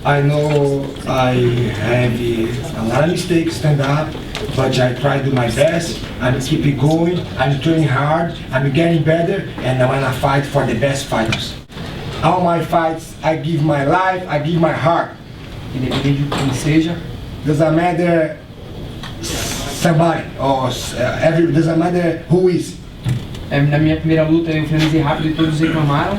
I know I have a lot of mistakes stand up, but I try to do my best. I'm keep going. I'm training hard. I'm getting better, and I wanna fight for the best fighters. All my fights, I give my life. I give my heart. Independente de quem seja, Doesn't matter somebody or doesn't matter who is. na minha primeira luta eu finalizei rápido e todos reclamaram.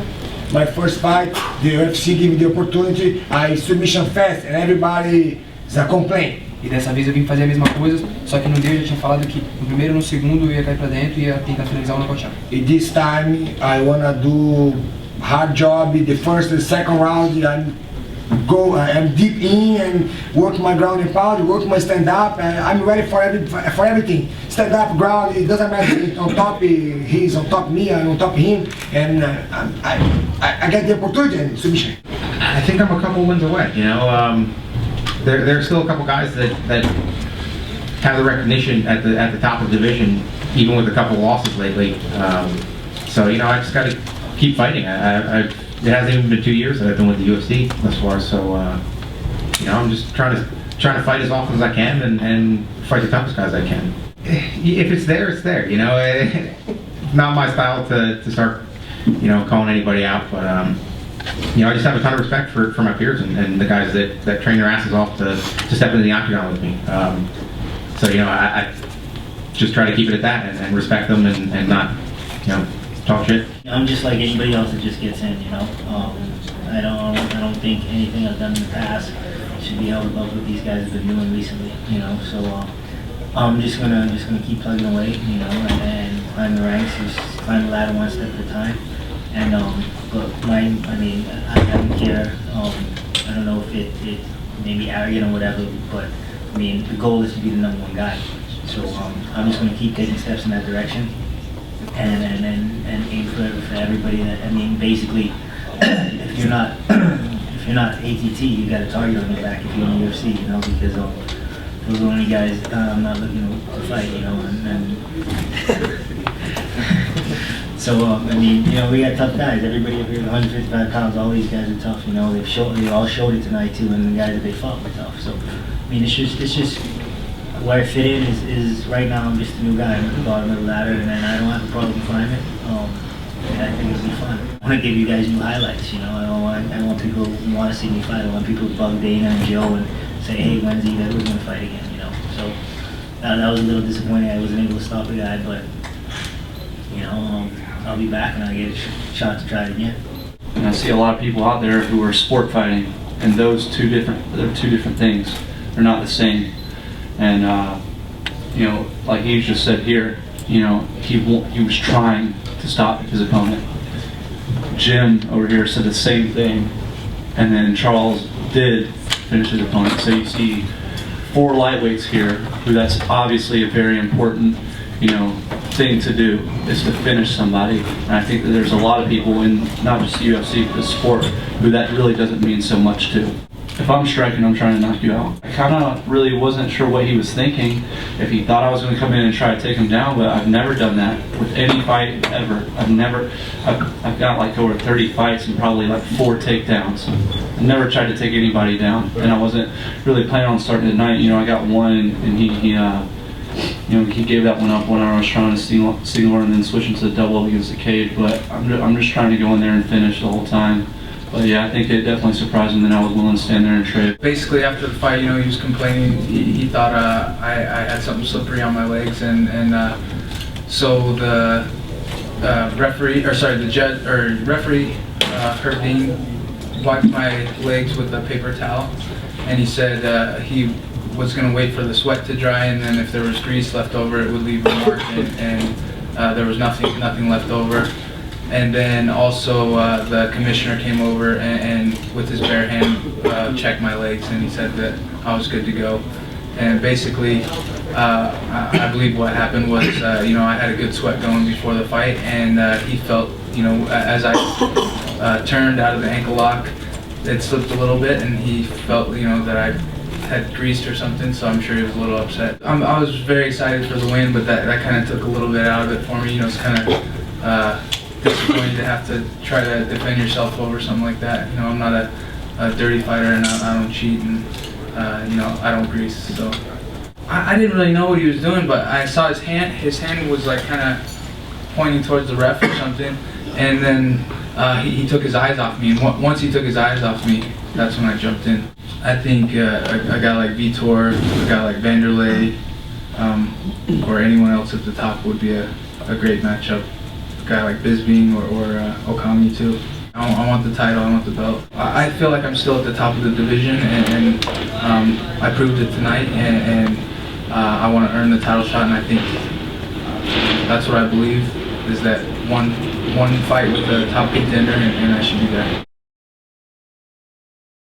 My first fight, the UFC gave me the opportunity. I submission fast, and everybody is a complaint. E dessa vez eu vim fazer a mesma coisa, só que no dia eu já tinha falado que no primeiro e no segundo eu ia cair pra dentro e ia tentar finalizar o nocauteado. And this time, I wanna do hard job. The first and second round, I'm deep in and work my ground and pound, work my stand up. I'm ready for everything. Stand up, ground. It doesn't matter. On top, he's on top of me. I'm on top of him, and I get the opportunity and submission. I think I'm a couple wins away. You know, there are still a couple guys that have the recognition at the top of the division, even with a couple losses lately. So you know, I just got to keep fighting. It hasn't even been 2 years that I've been with the UFC thus far, so you know, I'm just trying to fight as often as I can and fight the toughest guys I can. If it's there, it's there. You know, it's not my style to start, you know, calling anybody out, but you know, I just have a ton of respect for my peers and the guys that train their asses off to step into the octagon with me. So you know, I just try to keep it at that and respect them and not, you know, talk shit. I'm just like anybody else that just gets in, you know. I don't think anything I've done in the past should be held above what these guys have been doing recently, you know. So I'm just gonna keep plugging away, you know, and climb the ranks, just climb the ladder one step at a time. And but I don't care. I don't know if it may be arrogant or whatever, but I mean the goal is to be the #1 guy. So I'm just gonna keep taking steps in that direction. And aim for everybody. That, I mean, basically, if you're not ATT, you got a target on your back if you're in the UFC, you know, because those are the only guys I'm not looking to fight, you know. So I mean, you know, we got tough guys. Everybody up here, 155 pounds. All these guys are tough, you know. They all showed it tonight too, and the guys that they fought were tough. So I mean, it's just. Where I fit in is right now I'm just a new guy. I'm at the bottom of the ladder, and I don't have a problem climbing. I think it'll be fun. I want to give you guys new highlights. You know, I want people who want to see me fight. I want people to bug Dana and Joe and say, hey, when's Yves going to fight again? You know, so that was a little disappointing. I wasn't able to stop the guy, but you know, I'll be back and I'll get a shot to try it again. And I see a lot of people out there who are sport fighting, and they're two different things. They're not the same. And you know, like Yves just said here, you know, he was trying to stop his opponent. Jim over here said the same thing, and then Charles did finish his opponent. So you see 4 lightweights here, who that's obviously a very important, you know, thing to do, is to finish somebody. And I think that there's a lot of people in not just the UFC but the sport who that really doesn't mean so much to. If I'm striking, I'm trying to knock you out. I kind of really wasn't sure what he was thinking, if he thought I was going to come in and try to take him down, but I've never done that with any fight ever. I've got like over 30 fights and probably like 4 takedowns. I've never tried to take anybody down, and I wasn't really planning on starting tonight. You know, I got one, and he you know, he gave that one up when I was trying to single and then switching to the double up against the cage, but I'm just trying to go in there and finish the whole time. But yeah, I think it definitely surprised him that I was willing to stand there and trade. Basically, after the fight, you know, he was complaining. He thought I had something slippery on my legs, and so the referee Herb Dean wiped my legs with a paper towel, and he said he was going to wait for the sweat to dry, and then if there was grease left over, it would leave a mark, and there was nothing left over. And then also the commissioner came over and with his bare hand checked my legs, and he said that I was good to go. And basically, I believe what happened was, you know, I had a good sweat going before the fight, and he felt, you know, as I turned out of the ankle lock, it slipped a little bit, and he felt, you know, that I had greased or something, so I'm sure he was a little upset. I was very excited for the win, but that kind of took a little bit out of it for me. You know, it's kind of disappointing to have to try to defend yourself over something like that. You know, I'm not a dirty fighter, and I don't cheat, and you know, I don't grease. So I didn't really know what he was doing, but I saw his hand. His hand was like kind of pointing towards the ref or something, and then he took his eyes off me. And once he took his eyes off me, that's when I jumped in. I think a guy like Vitor, a guy like Vanderlei, or anyone else at the top would be a great matchup. A guy like Bisping or Okami too. I want the title, I want the belt. I feel like I'm still at the top of the division, and I proved it tonight, and I want to earn the title shot, and I think that's what I believe, is that one fight with the top contender, and I should be there.